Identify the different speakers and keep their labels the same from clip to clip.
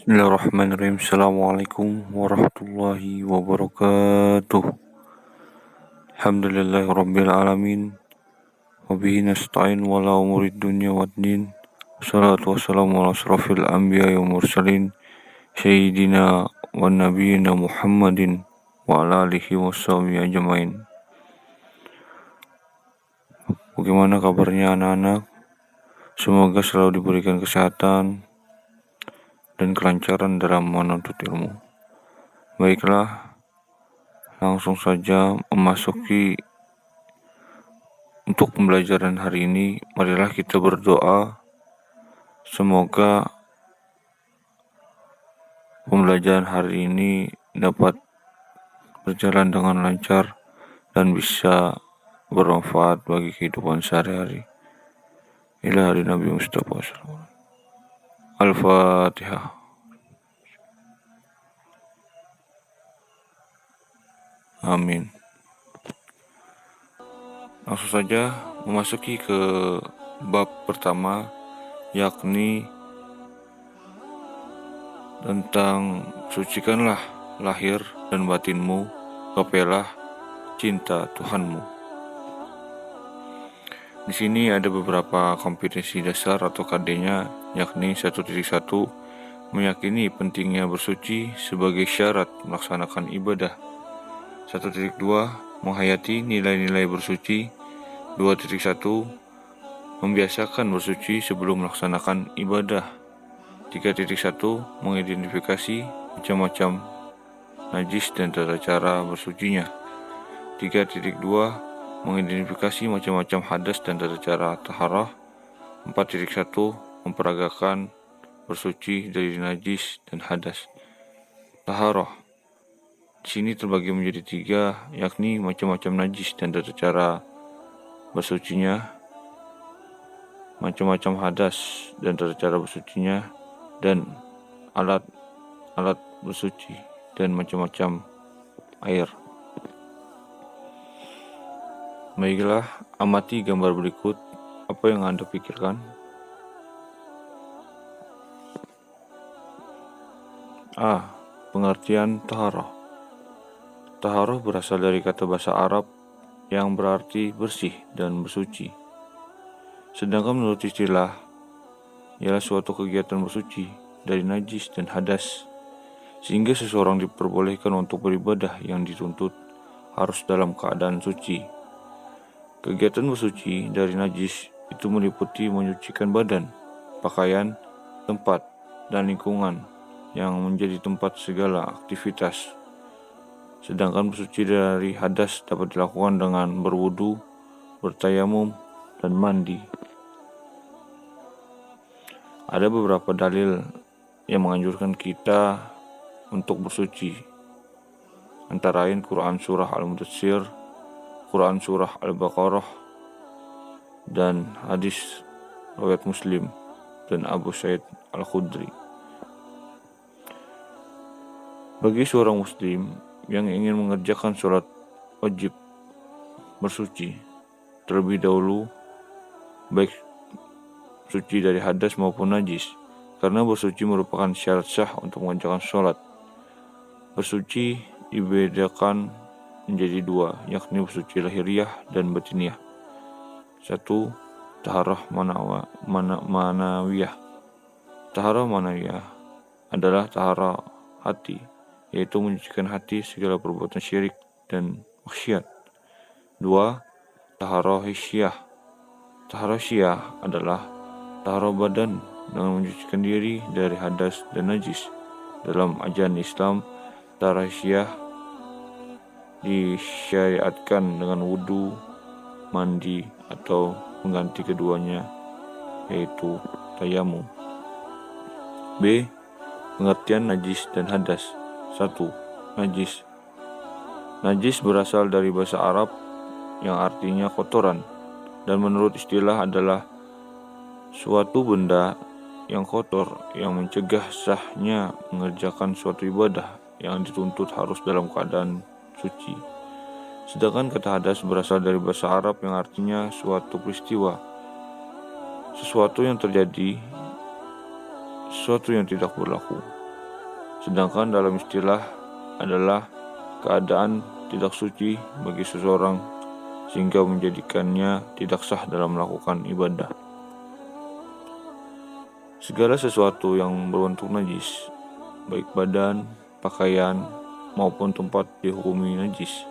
Speaker 1: Bismillahirrahmanirrahim. Assalamualaikum warahmatullahi wabarakatuh. Alhamdulillahirabbil alamin. Wabihi nasta'in wala umurid dunya waddin. Wassalatu wassalamu ala asrafil anbiya'i wal mursalin sayyidina wa nabiyyina Muhammadin wa ala alihi washabihi ajmain. Bagaimana kabarnya anak-anak? Semoga selalu diberikan kesehatan dan kelancaran dalam menuntut ilmu. Baiklah, langsung saja memasuki untuk pembelajaran hari ini. Marilah kita berdoa semoga pembelajaran hari ini dapat berjalan dengan lancar dan bisa bermanfaat bagi kehidupan sehari-hari. Ila hari Nabi Mustafa SAW. Al-Fatihah. Amin. Langsung saja memasuki ke bab pertama, yakni tentang sucikanlah lahir dan batinmu, gapailah cinta Tuhanmu. Di sini ada beberapa kompetensi dasar atau KD-nya, yakni 1.1 meyakini pentingnya bersuci sebagai syarat melaksanakan ibadah. 1.2 menghayati nilai-nilai bersuci. 2.1 membiasakan bersuci sebelum melaksanakan ibadah. 3.1 mengidentifikasi macam-macam najis dan tata cara bersucinya. 3.2 mengidentifikasi macam-macam hadas dan tata cara taharah. 4.1 memperagakan bersuci dari najis dan hadas. Taharah di sini terbagi menjadi 3, yakni macam-macam najis dan tata cara bersucinya, macam-macam hadas dan tata cara bersucinya, dan alat bersuci dan macam-macam air. Baiklah, amati gambar berikut. Apa yang Anda pikirkan? A. Pengertian taharah. Taharah berasal dari kata bahasa Arab yang berarti bersih dan bersuci. Sedangkan menurut istilah, ialah suatu kegiatan bersuci dari najis dan hadas, sehingga seseorang diperbolehkan untuk beribadah yang dituntut harus dalam keadaan suci. Kegiatan bersuci dari najis itu meliputi menyucikan badan, pakaian, tempat, dan lingkungan yang menjadi tempat segala aktivitas. Sedangkan bersuci dari hadas dapat dilakukan dengan berwudu, bertayamum, dan mandi. Ada beberapa dalil yang menganjurkan kita untuk bersuci, antara lain Quran Surah Al-Mudaththir, Quran Surah Al-Baqarah, dan hadis riwayat Muslim dan Abu Sa'id Al-Khudri. Bagi seorang muslim yang ingin mengerjakan sholat wajib bersuci terlebih dahulu, baik suci dari hadas maupun najis, karena bersuci merupakan syarat sah untuk mengerjakan sholat. Bersuci dibedakan menjadi 2, yakni bersuci lahiriah dan batiniah. 1. Taharah manawiyah. Taharah manawiyah adalah taharah hati, yaitu menyucikan hati segala perbuatan syirik dan maksiat. 2. Taharah hisyah. Taharah hisyah adalah taharah badan dengan menyucikan diri dari hadas dan najis. Dalam ajaran Islam, taharah hisyah disyariatkan dengan wudu, mandi, atau mengganti keduanya, yaitu tayamum. B. Pengertian najis dan hadas. 1. Najis. Najis berasal dari bahasa Arab yang artinya kotoran, dan menurut istilah adalah suatu benda yang kotor yang mencegah sahnya mengerjakan suatu ibadah yang dituntut harus dalam keadaan suci. Sedangkan kata hadas berasal dari bahasa Arab yang artinya suatu peristiwa, sesuatu yang terjadi, sesuatu yang tidak berlaku. Sedangkan dalam istilah adalah keadaan tidak suci bagi seseorang sehingga menjadikannya tidak sah dalam melakukan ibadah. Segala sesuatu yang berbentuk najis, baik badan, pakaian, maupun tempat dihukumi najis.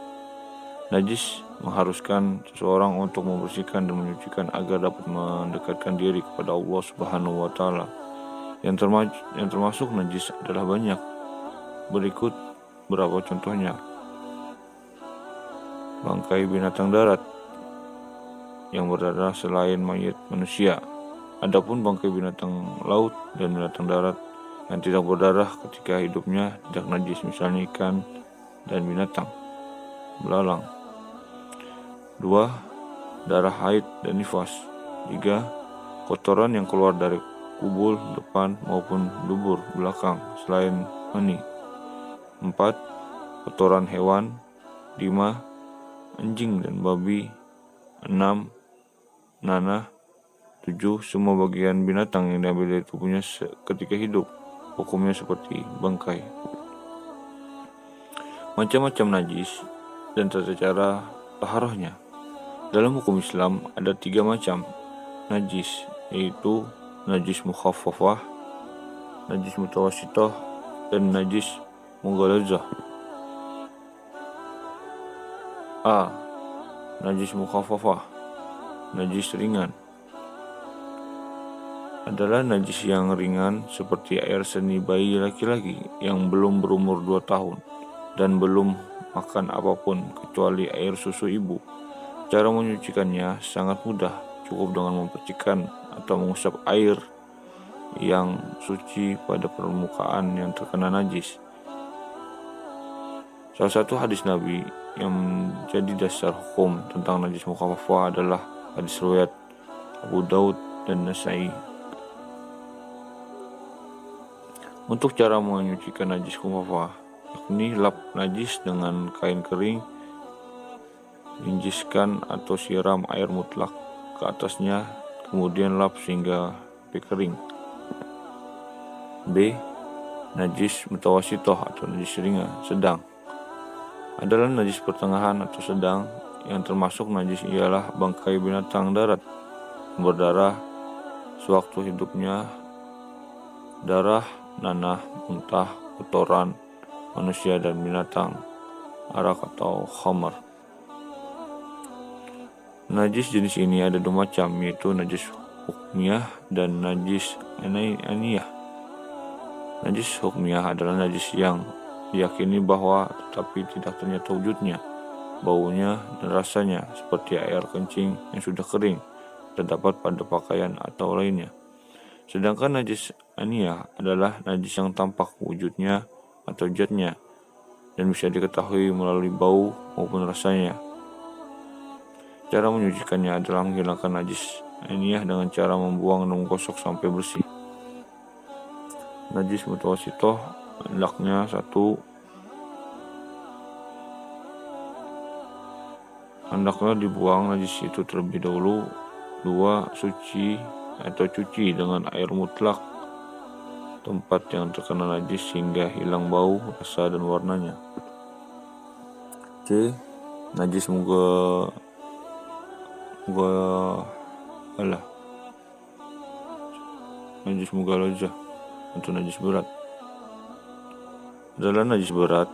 Speaker 1: Najis mengharuskan seseorang untuk membersihkan dan menyucikan agar dapat mendekatkan diri kepada Allah Subhanahu wa Ta'ala. Yang termasuk najis adalah banyak. Berikut beberapa contohnya. Bangkai binatang darat yang berdarah selain mayat manusia. Adapun bangkai binatang laut dan binatang darat yang tidak berdarah ketika hidupnya tidak najis, misalnya ikan dan binatang belalang. 2. Darah haid dan nifas. 3. Kotoran yang keluar dari kubul depan maupun dubur belakang selain mani. 4. Kotoran hewan. 5. Anjing dan babi. 6. Nanah. 7. Semua bagian binatang yang diambil dari tubuhnya ketika hidup, hukumnya seperti bangkai. Macam-macam najis dan tata cara taharahnya. Dalam hukum Islam ada 3 macam najis, yaitu najis mukhaffafah, najis mutawassithah, dan najis mughalazah. A. Najis mukhaffafah, najis ringan, adalah najis yang ringan seperti air seni bayi laki-laki yang belum berumur 2 tahun dan belum makan apapun kecuali air susu ibu. Cara menyucikannya sangat mudah, cukup dengan mempercikan atau mengusap air yang suci pada permukaan yang terkena najis. Salah satu hadis Nabi yang menjadi dasar hukum tentang najis mukhaffafah adalah hadis riwayat Abu Daud dan Nasai. Untuk cara menyucikan najis mukhaffafah, yakni lap najis dengan kain kering, injiskan atau siram air mutlak ke atasnya, kemudian lap sehingga kering. B. Najis mutawassithah atau najis ringan sedang, adalah najis pertengahan atau sedang. Yang termasuk najis ialah bangkai binatang darat yang berdarah sewaktu hidupnya, darah, nanah, muntah, kotoran manusia dan binatang, arak atau khamar. Najis jenis ini ada 2 macam, yaitu najis hukmiyah dan najis aniyah. Najis hukmiyah adalah najis yang diyakini bahwa tetapi tidak ternyata wujudnya, baunya dan rasanya seperti air kencing yang sudah kering terdapat pada pakaian atau lainnya. Sedangkan najis aniyah adalah najis yang tampak wujudnya atau zatnya dan bisa diketahui melalui bau maupun rasanya. Cara menyucikannya adalah menghilangkan najis aniyah dengan cara membuang dan menggosok sampai bersih. Najis mutawassithah hendaknya 1. Hendaknya dibuang najis itu terlebih dahulu. 2. Suci atau cuci dengan air mutlak tempat yang terkena najis sehingga hilang bau, rasa, dan warnanya. C. Najis najis mughalazah atau najis berat, adalah najis berat.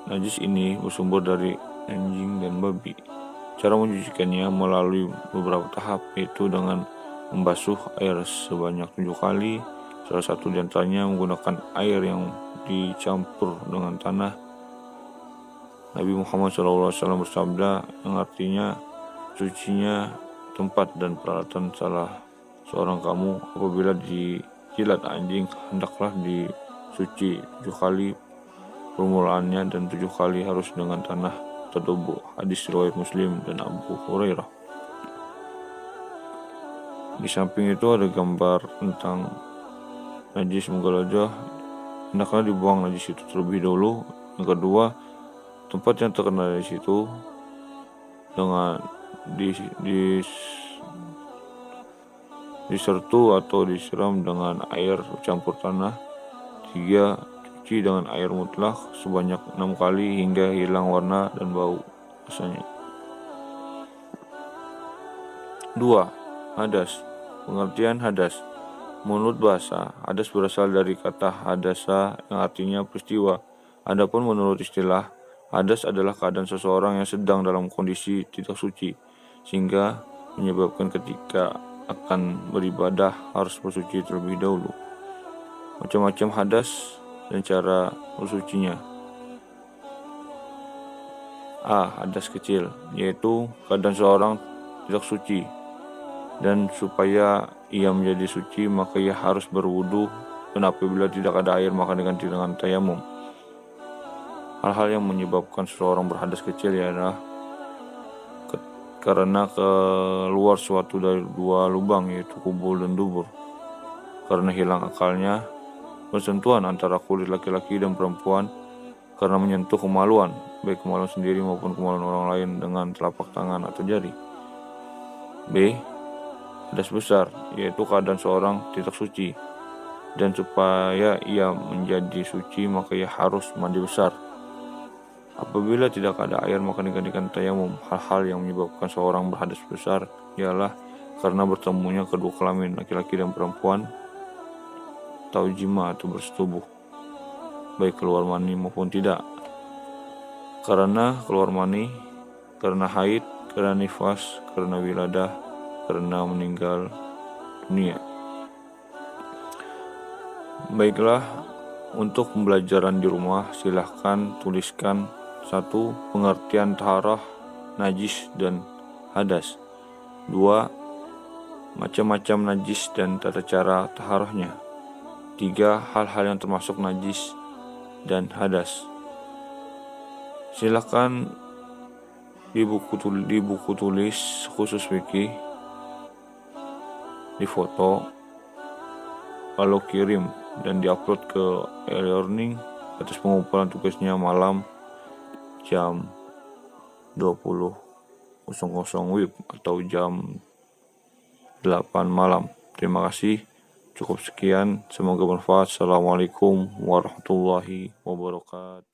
Speaker 1: Najis ini bersumber dari anjing dan babi. Cara mencucikannya melalui beberapa tahap, yaitu dengan membasuh air sebanyak 7 kali. Salah satu diantaranya menggunakan air yang dicampur dengan tanah. Nabi Muhammad SAW bersabda, yang artinya sucinya tempat dan peralatan salah seorang kamu. Apabila dijilat anjing, hendaklah disuci 7 kali permulaannya dan 7 kali harus dengan tanah terdebu. Hadis riwayat Muslim dan Abu Hurairah. Di samping itu ada gambar tentang najis mughalazah. Hendaknya dibuang najis itu terlebih dahulu. Yang kedua, tempat yang terkena najis itu dengan disertu atau disiram dengan air campur tanah. 3. Cuci dicuci dengan air mutlak sebanyak 6 kali hingga hilang warna dan bau rasanya. 2. Hadas. Pengertian hadas. Menurut bahasa, hadas berasal dari kata hadasa yang artinya peristiwa. Adapun menurut istilah, hadas adalah keadaan seseorang yang sedang dalam kondisi tidak suci, sehingga menyebabkan ketika akan beribadah harus bersuci terlebih dahulu. Macam-macam hadas dan cara bersucinya. A. Hadas kecil, yaitu keadaan seorang tidak suci, dan supaya ia menjadi suci maka ia harus berwudu, dan apabila tidak ada air maka diganti dengan tayamum. Hal-hal yang menyebabkan seseorang berhadas kecil ialah karena keluar suatu dari dua lubang, yaitu kubul dan dubur, karena hilang akalnya, bersentuhan antara kulit laki-laki dan perempuan, karena menyentuh kemaluan, baik kemaluan sendiri maupun kemaluan orang lain dengan telapak tangan atau jari. B. Hadas besar, yaitu keadaan seorang tidak suci, dan supaya ia menjadi suci maka ia harus mandi besar. Apabila tidak ada air maka digantikan tayamum. Hal-hal yang menyebabkan seorang berhadas besar ialah karena bertemunya kedua kelamin laki-laki dan perempuan, atau jima atau bersetubuh, baik keluar mani maupun tidak, karena keluar mani, karena haid, karena nifas, karena wiladah, karena meninggal dunia. Baiklah, untuk pembelajaran di rumah silahkan tuliskan: 1. Pengertian taharah, najis, dan hadas. 2. Macam-macam najis dan tata cara taharahnya. 3. Hal-hal yang termasuk najis dan hadas. Silahkan di buku tulis khusus fikih, difoto, lalu kirim dan diupload ke e-learning atas pengumpulan tugasnya malam jam 20.00 WIB atau jam 8 malam. Terima kasih. Cukup sekian. Semoga bermanfaat. Assalamualaikum warahmatullahi wabarakatuh.